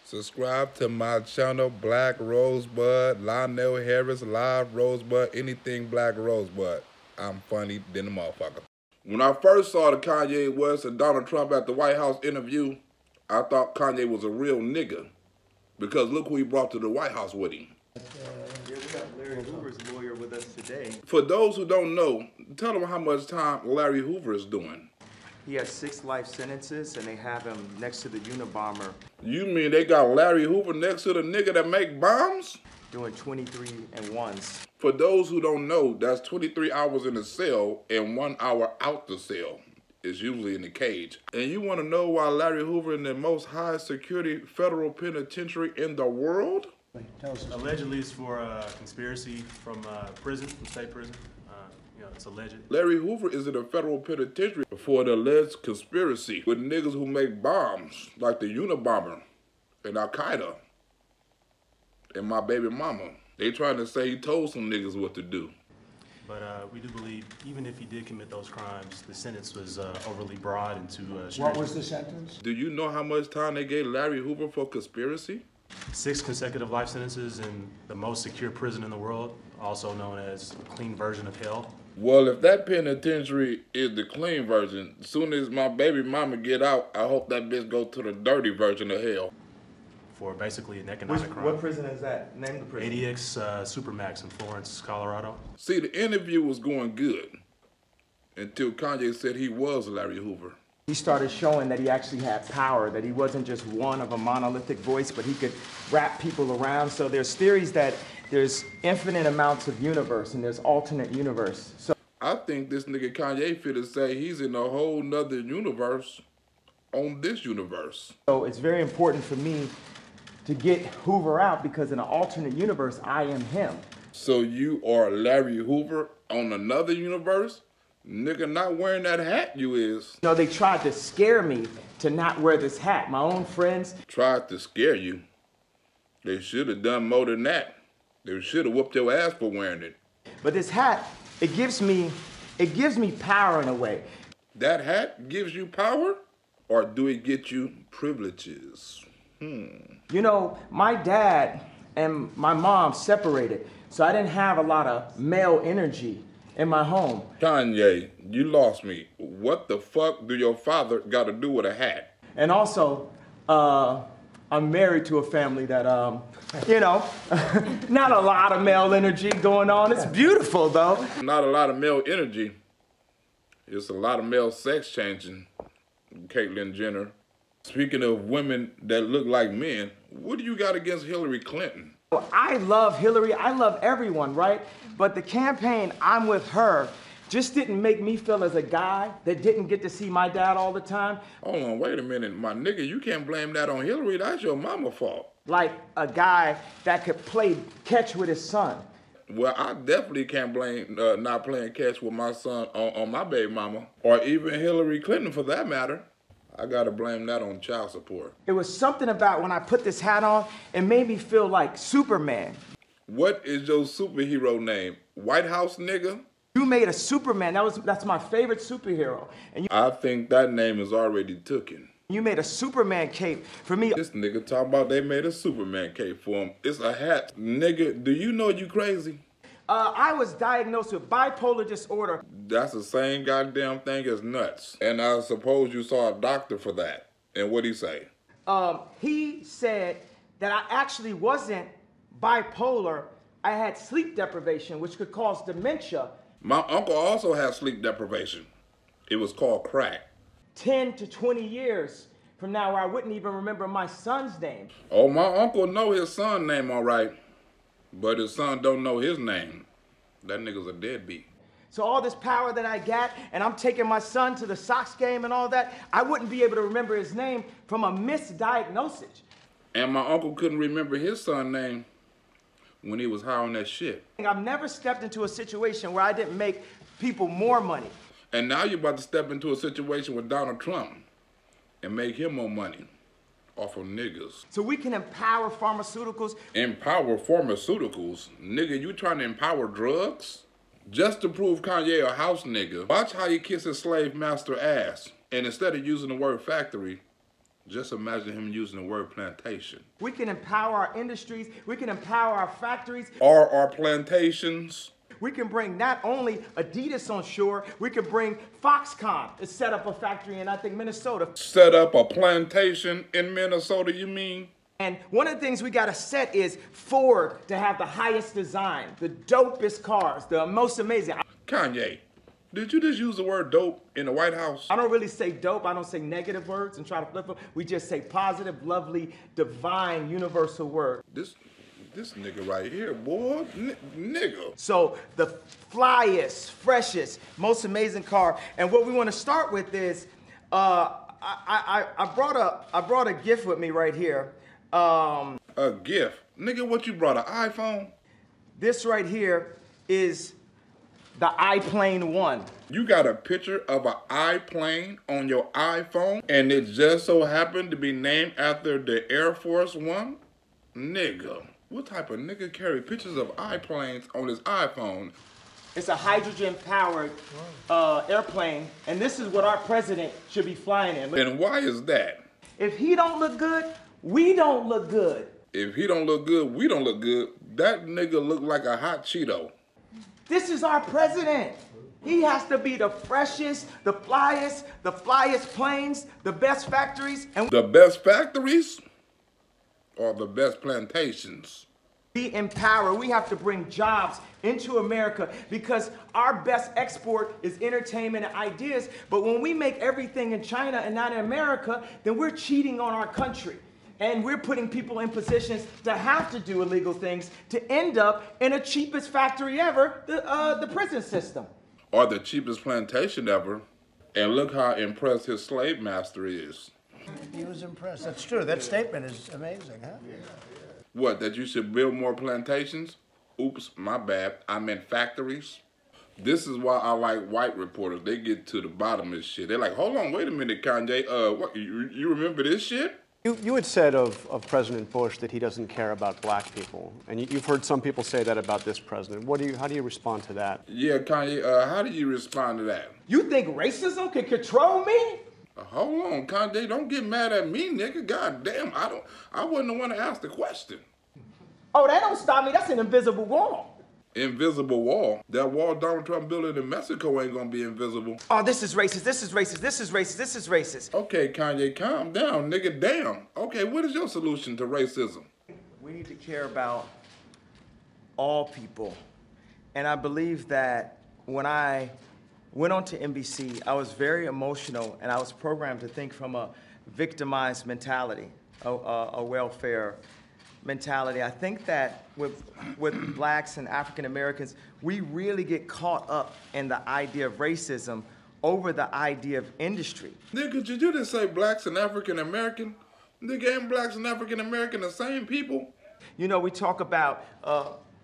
Subscribe to my channel, Black Rosebud, Lionel Harris, Live Rosebud, anything Black Rosebud. I'm funny than a motherfucker. When I first saw the Kanye West and Donald Trump at the White House interview, I thought Kanye was a real nigga. Because look who he brought to the White House with him. Yeah, we got Larry Hoover's lawyer with us today. For those who don't know, tell them how much time Larry Hoover is doing. He has 6 life sentences, and they have him next to the Unabomber. You mean they got Larry Hoover next to the nigga that make bombs? Doing 23 and 1s. For those who don't know, that's 23 hours in the cell and 1 hour out the cell. It's usually in the cage. And you want to know why Larry Hoover in the most high security federal penitentiary in the world? Allegedly, it's for conspiracy from prison, from state prison. It's alleged. Larry Hoover is in a federal penitentiary for the alleged conspiracy with niggas who make bombs, like the Unabomber and Al-Qaeda and my baby mama. They trying to say he told some niggas what to do. But we do believe, even if he did commit those crimes, the sentence was overly broad and too stringent. What was the sentence? Do you know how much time they gave Larry Hoover for conspiracy? 6 consecutive life sentences in the most secure prison in the world, also known as a clean version of hell. Well, if that penitentiary is the clean version, as soon as my baby mama get out, I hope that bitch go to the dirty version of hell. For basically an economic crime. What prison is that? Name the prison. ADX Supermax in Florence, Colorado. See, the interview was going good until Kanye said he was Larry Hoover. He started showing that he actually had power, that he wasn't just one of a monolithic voice, but he could wrap people around. So there's theories that there's infinite amounts of universe and there's alternate universe. So I think this nigga Kanye finna say he's in a whole nother universe on this universe. So it's very important for me to get Hoover out because in an alternate universe, I am him. So you are Larry Hoover on another universe? Nigga, not wearing that hat you is. You know, they tried to scare me to not wear this hat. My own friends tried to scare you. They should have done more than that. They should have whooped your ass for wearing it. But this hat, it gives me power in a way. That hat gives you power? Or do it get you privileges? You know, my dad and my mom separated, so I didn't have a lot of male energy in my home. Kanye, you lost me. What the fuck do your father got to do with a hat? And also, I'm married to a family that, you know, not a lot of male energy going on. It's beautiful, though. Not a lot of male energy. It's a lot of male sex changing, Caitlyn Jenner. Speaking of women that look like men, what do you got against Hillary Clinton? I love Hillary. I love everyone, right? But the campaign, I'm with her, just didn't make me feel as a guy that didn't get to see my dad all the time. Hold on, wait a minute. My nigga, you can't blame that on Hillary. That's your mama's fault. Like a guy that could play catch with his son. Well, I definitely can't blame not playing catch with my son on my baby mama, or even Hillary Clinton for that matter. I gotta blame that on child support. It was something about when I put this hat on, it made me feel like Superman. What is your superhero name? White House nigga? You made a Superman. That's my favorite superhero. And I think that name is already taken. you made a Superman cape for me. This nigga talking about they made a Superman cape for him. It's a hat. Nigga, do you know you crazy? I was diagnosed with bipolar disorder. That's the same goddamn thing as nuts. And I suppose you saw a doctor for that. And what'd he say? He said that I actually wasn't bipolar. I had sleep deprivation, which could cause dementia. My uncle also had sleep deprivation. It was called crack. 10 to 20 years from now where I wouldn't even remember my son's name. Oh, my uncle know his son's name all right. But his son don't know his name. That nigga's a deadbeat. So all this power that I got, and I'm taking my son to the Sox game and all that, I wouldn't be able to remember his name from a misdiagnosis. And my uncle couldn't remember his son's name when he was high on that shit. I've never stepped into a situation where I didn't make people more money. And now you're about to step into a situation with Donald Trump and make him more money off of niggas. So we can empower pharmaceuticals. Empower pharmaceuticals? Nigga, you trying to empower drugs? Just to prove Kanye a house nigga, watch how he kisses slave master ass. And instead of using the word factory, Just imagine him using the word plantation. We can empower our industries. We can empower our factories. Are our plantations? We can bring not only Adidas on shore, we can bring Foxconn to set up a factory in, I think, Minnesota. Set up a plantation in Minnesota, you mean? And one of the things we got to set is Ford to have the highest design, the dopest cars, the most amazing. Kanye, did you just use the word dope in the White House? I don't really say dope. I don't say negative words and try to flip them. We just say positive, lovely, divine, universal words. This nigga right here, boy, nigga. So the flyest, freshest, most amazing car. And what we want to start with is, I brought a gift with me right here. A gift? Nigga, what you brought, an iPhone? This right here is the iPlane 1. You got a picture of an iPlane on your iPhone and it just so happened to be named after the Air Force One? Nigga, what type of nigga carry pictures of iPlanes on his iPhone? It's a hydrogen-powered airplane, and this is what our president should be flying in. And why is that? If he don't look good, we don't look good. If he don't look good, we don't look good. That nigga look like a hot Cheeto. This is our president. He has to be the freshest, the flyest planes, the best factories. And the best factories or the best plantations? We empower. We have to bring jobs into America because our best export is entertainment and ideas. But when we make everything in China and not in America, then we're cheating on our country. And we're putting people in positions to have to do illegal things to end up in the cheapest factory ever, the prison system. Or the cheapest plantation ever. And look how impressed his slave master is. He was impressed. That's true. That statement is amazing, huh? What, that you should build more plantations? Oops, my bad. I meant factories. This is why I like white reporters. They get to the bottom of this shit. They're like, hold on, wait a minute, Kanye. What, you remember this shit? You had said of President Bush that he doesn't care about black people, and you've heard some people say that about this president. How do you respond to that? Yeah, Kanye, how do you respond to that? You think racism can control me? Hold on, Kanye, don't get mad at me, nigga. God damn, I wasn't the one to ask the question. Oh, that don't stop me. That's an invisible wall. Invisible wall? That wall Donald Trump building in Mexico ain't gonna be invisible. Oh, this is racist, this is racist, this is racist, this is racist. Okay, Kanye, calm down, nigga, damn. Okay, what is your solution to racism? We need to care about all people. And I believe that when I went on to NBC, I was very emotional and I was programmed to think from a victimized mentality, a welfare mentality. I think that with blacks and African Americans, we really get caught up in the idea of racism over the idea of industry. Nigga, did you just say blacks and African American? Nigga, ain't blacks and African American the same people? You know, we talk about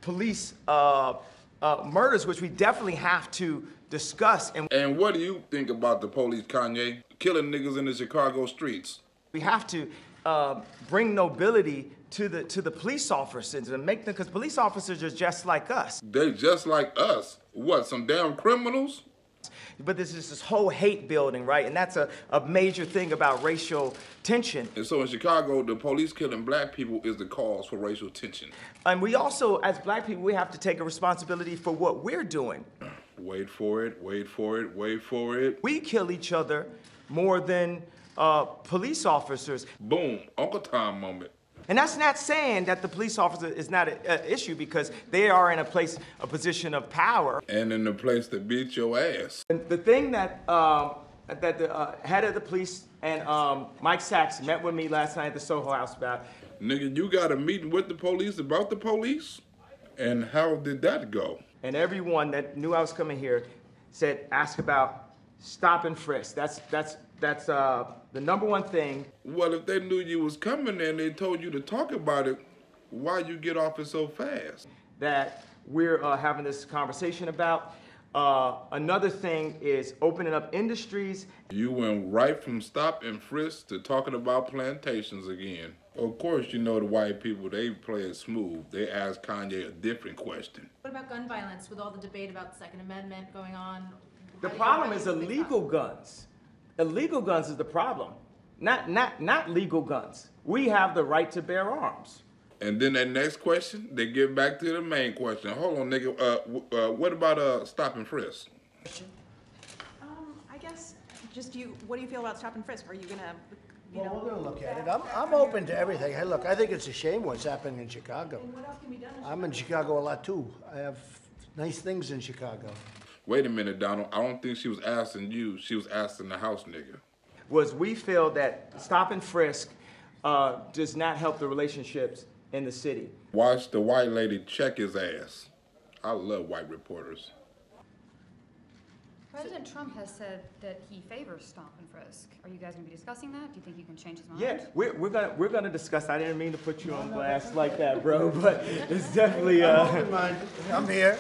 police murders, which we definitely have to discuss. And what do you think about the police, Kanye? Killing niggas in the Chicago streets. We have to bring nobility to the police officers and make them, because police officers are just like us. They just like us. What, some damn criminals? But this is this whole hate building, right? And that's a major thing about racial tension. And so in Chicago, the police killing black people is the cause for racial tension. And we also, as black people, we have to take a responsibility for what we're doing. Wait for it, wait for it, wait for it. We kill each other more than police officers. Boom, Uncle Tom moment. And that's not saying that the police officer is not an issue, because they are in a position of power. And in a place to beat your ass. And the thing that the head of the police and Mike Sachs met with me last night at the Soho House about. Nigga, you got a meeting with the police about the police? And how did that go? And everyone that knew I was coming here said, ask about stop and frisk. That's the number one thing. Well, if they knew you was coming and they told you to talk about it, why you get off it so fast? That we're having this conversation about. Another thing is opening up industries. You went right from stop and frisk to talking about plantations again. Of course, you know the white people, they play it smooth. They ask Kanye a different question. What about gun violence with all the debate about the Second Amendment going on? The problem is illegal guns. Illegal guns is the problem. Not legal guns. We have the right to bear arms. And then that next question, they get back to the main question. Hold on, nigga. What about stop and frisk? I guess just what do you feel about stop and frisk? Are you gonna, Well, we're gonna look at it. I'm open to everything. Hey, look, I think it's a shame what's happening in Chicago. what else can be done? I'm in Chicago a lot too. I have nice things in Chicago. Wait a minute, Donald. I don't think she was asking you. She was asking the house nigga. Was we feel that stop and frisk does not help the relationships in the city. Watch the white lady check his ass. I love white reporters. President Trump has said that he favors stop and frisk. Are you guys going to be discussing that? Do you think you can change his mind? Yeah, we're gonna discuss. I didn't mean to put you on blast like that, bro, but it's definitely. Open mind. I'm here.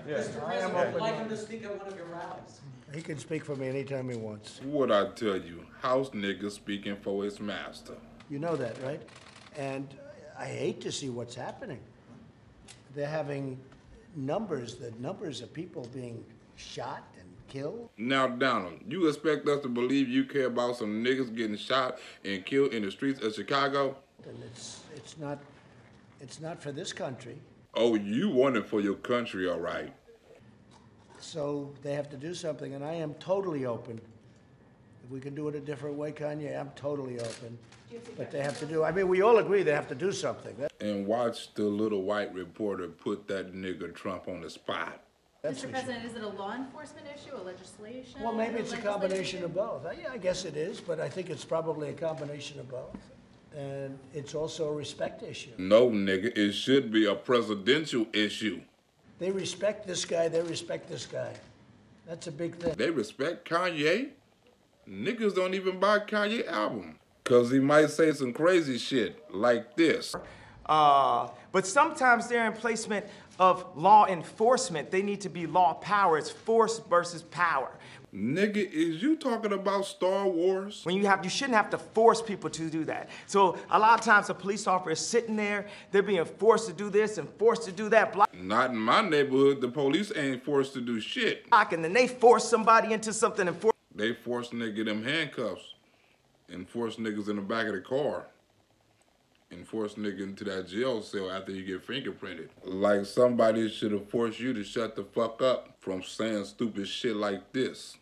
Mr. President, would you like him to speak at one of your rallies? He can speak for me anytime he wants. What I tell you, house nigga speaking for his master. You know that, right? And I hate to see what's happening. They're having the numbers of people being shot and killed. Now, Donald, you expect us to believe you care about some niggas getting shot and killed in the streets of Chicago? And it's not for this country. Oh, you want it for your country, all right. So they have to do something, and I am totally open. If we can do it a different way, Kanye, I'm totally open. But they have to do, I mean, we all agree they have to do something. And watch the little white reporter put that nigga Trump on the spot. Mr. President, is it a law enforcement issue, a legislation? Well, maybe it's a legislative combination issue? of both. Yeah, I guess it is, but I think it's probably a combination of both. And it's also a respect issue. No, nigga, it should be a presidential issue. They respect this guy, they respect this guy. That's a big thing. They respect Kanye? Niggas don't even buy Kanye album. Cause he might say some crazy shit like this. But sometimes they're in placement of law enforcement. They need to be law power. It's force versus power. Nigga, is you talking about Star Wars? When you shouldn't have to force people to do that. So a lot of times a police officer is sitting there, they're being forced to do this and forced to do that, block, Not in my neighborhood. The police ain't forced to do shit. and then they force somebody into something and force. They force nigga them handcuffs and force niggas in the back of the car and force nigga into that jail cell after you get fingerprinted. Like somebody should have forced you to shut the fuck up from saying stupid shit like this.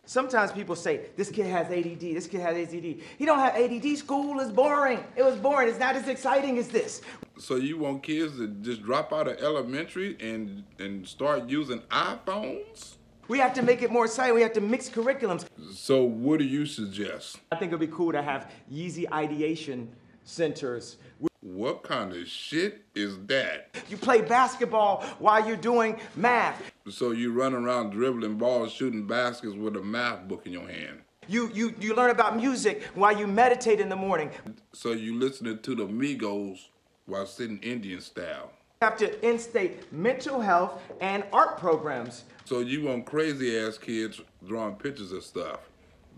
Sometimes people say, this kid has ADD, this kid has ADD. He don't have ADD, school is boring. It was boring, it's not as exciting as this. So you want kids to just drop out of elementary and start using iPhones? We have to make it more exciting, we have to mix curriculums. So what do you suggest? I think it'd be cool to have Yeezy ideation centers. What kind of shit is that? You play basketball while you're doing math. So you run around dribbling balls, shooting baskets with a math book in your hand. You learn about music while you meditate in the morning. So you listening to the Migos while sitting Indian style. You have to instate mental health and art programs. So you want crazy ass kids drawing pictures of stuff.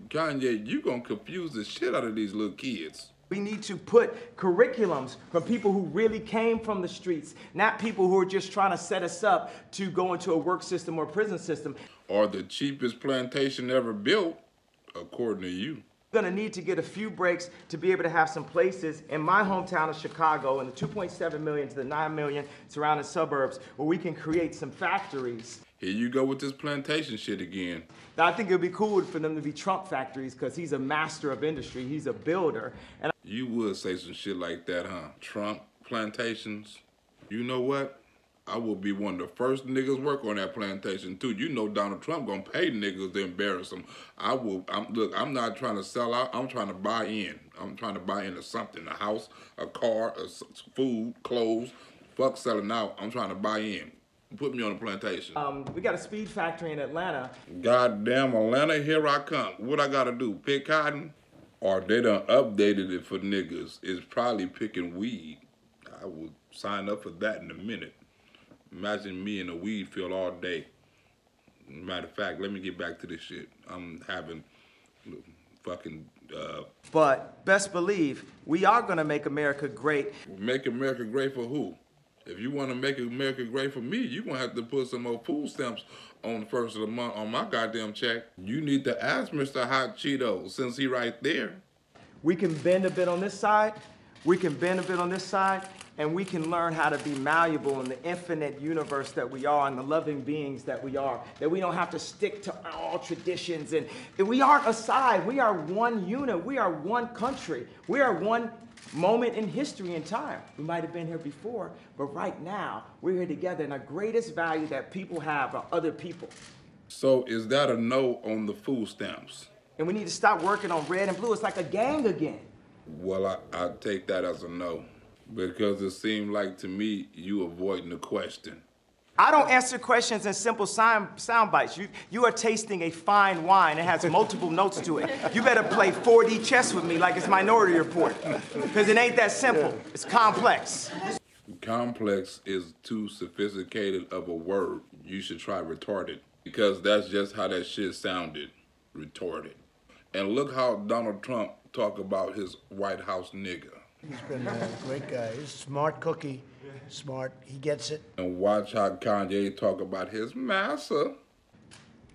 Kanye, you gonna confuse the shit out of these little kids. We need to put curriculums from people who really came from the streets, not people who are just trying to set us up to go into a work system or prison system. Or the cheapest plantation ever built, according to you. We're gonna need to get a few breaks to be able to have some places in my hometown of Chicago and the 2.7 million to the 9 million surrounding suburbs where we can create some factories. Here you go with this plantation shit again. Now, I think it would be cool for them to be Trump factories because he's a master of industry, he's a builder. And You would say some shit like that, huh? Trump plantations. You know what? I will be one of the first niggas work on that plantation too. You know Donald Trump gonna pay niggas to embarrass them. Look, I'm not trying to sell out. I'm trying to buy in. I'm trying to buy into something, a house, a car, food, clothes. Fuck selling out. I'm trying to buy in. Put me on a plantation. we got a speed factory in Atlanta. Goddamn Atlanta, here I come. What I gotta do, pick cotton? Or they done updated it for niggas. It's probably picking weed. I would sign up for that in a minute. Imagine me in a weed field all day. Matter of fact, let me get back to this shit. I'm having fucking... But best believe, we are gonna make America great. Make America great for who? If you want to make America great for me, you're going to have to put some more food stamps on the first of the month on my goddamn check. You need to ask Mr. Hot Cheetos, since he right there. We can bend a bit on this side, we can bend a bit on this side, and we can learn how to be malleable in the infinite universe that we are and the loving beings that we are, that we don't have to stick to all traditions. And we aren't a side, we are one unit, we are one country, we are one moment in history and time. We might have been here before, but right now, we're here together, and the greatest value that people have are other people. So is that a no on the food stamps? And we need to stop working on red and blue. It's like a gang again. Well, I take that as a no, because it seemed like to me you avoiding the question. I don't answer questions in simple sound bites. You are tasting a fine wine. It has multiple notes to it. You better play 4D chess with me like it's Minority Report, because it ain't that simple. It's complex. Complex is too sophisticated of a word. You should try retarded, because that's just how that shit sounded, retarded. And look how Donald Trump talk about his White House nigga. He's been a great guy. He's a smart cookie, smart. He gets it. And watch how Kanye talk about his massa.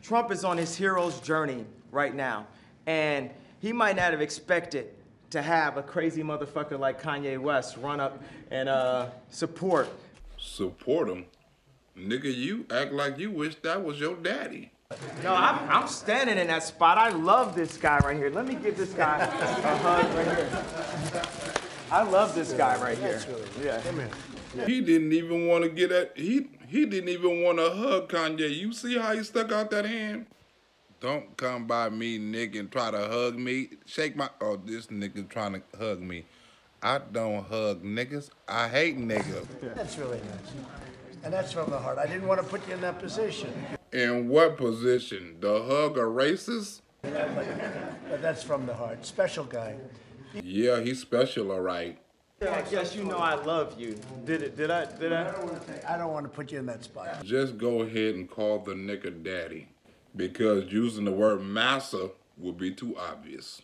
Trump is on his hero's journey right now, and he might not have expected to have a crazy motherfucker like Kanye West run up and support. Support him? Nigga, you act like you wish that was your daddy. No, I'm standing in that spot. I love this guy right here. Let me give this guy a hug right here. I love this guy right here. Yeah. Come here. He didn't even want to get at, he didn't even want to hug Kanye. You see how he stuck out that hand? Don't come by me, nigga, and try to hug me. Shake my, oh, this nigga trying to hug me. I don't hug niggas. I hate niggas. That's really nice. And that's from the heart. I didn't want to put you in that position. In what position? The hug a racist? But that's from the heart. Special guy. Yeah, he's special, all right. I guess you know I love you. Did I? I don't want to put you in that spot. Just go ahead and call the nigga daddy, because using the word massa would be too obvious.